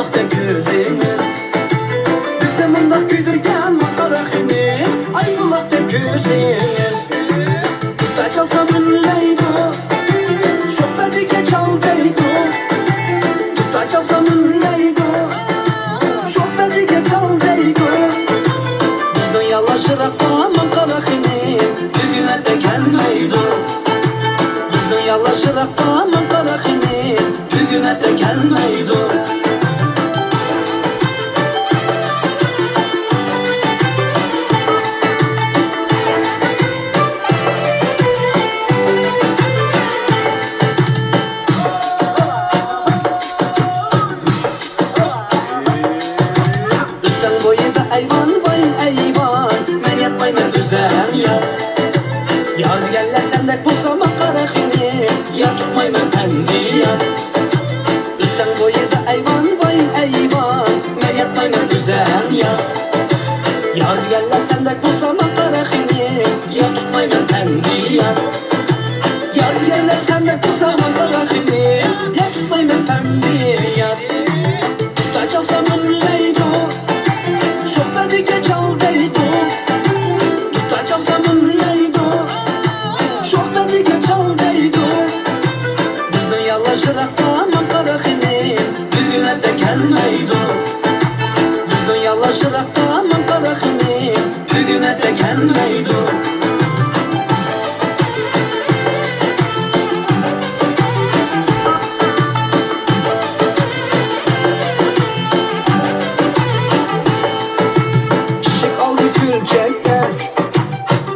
aygullaqdek ko'zingiz. Bizni mundaq kuydirgan maqaraqini aygullaqdek ko'zingiz. Tuta çalsam ünleydu, şohbetiga çaldaydu. Tuta çalsam ünleydu, şohbetiga çaldaydu. Bizni yalashiraqqa maqaraqini tug'ilada kelmaydi. Bizni yalashiraqqa maqaraqini tug'ilada kelmaydi. Ayvan vay ayvan, men yatmayman güzel ya. Yar gelle sendek bulsam qaraqini, yar tutmayman endi ya. Üstten boyida ayvan vay ayvan, men yatmayman güzel ya. Yar gelle sendek bulsam qaraqini, yar tutmayman endi ya. Yar gelle sendek bulsam qaraqini, yar tutmayman endi ya. Tuta çalsam ünleydu, şohbetiga çaldaydu. Tuta çalsam ünleydu, şohbetiga çaldaydu. Bizni yalashiraqqa maqaraqini tug'ilada kelmaydi. Bizni yalashiraqqa maqaraqini tug'ilada kelmaydi.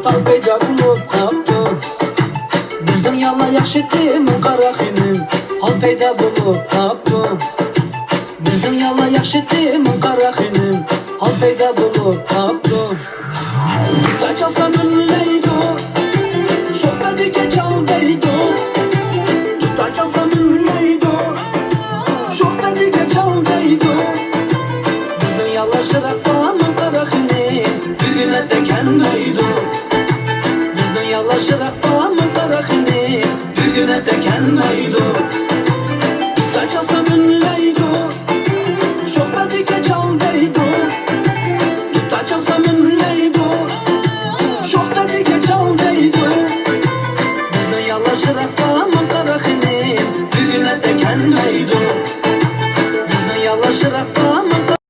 Tal payda bo'lib qopti. Bizning yalla yaxshi temin qaraxinim, hol payda bo'lib qopti. Bizning yalla yaxshi temin qaraxinim, hol payda bo'lib qopti. Tuta çalsam ünleydu, şohbetiga çaldaydu. Tuta çalsam ünleydu, şohbetiga çaldaydu. Bizning yalashiraqqa maqaraxinim tug'ilada kelmaydi. Bizni yalashiraqqa maqaraqini tug'ilada kelmaydi. Tuta çalsam ünleydu, şohbetiga çaldaydu. Tuta çalsam ünleydu, şohbetiga çaldaydu. Bizni yalashiraqqa maqaraqini tug'ilada kelmaydi.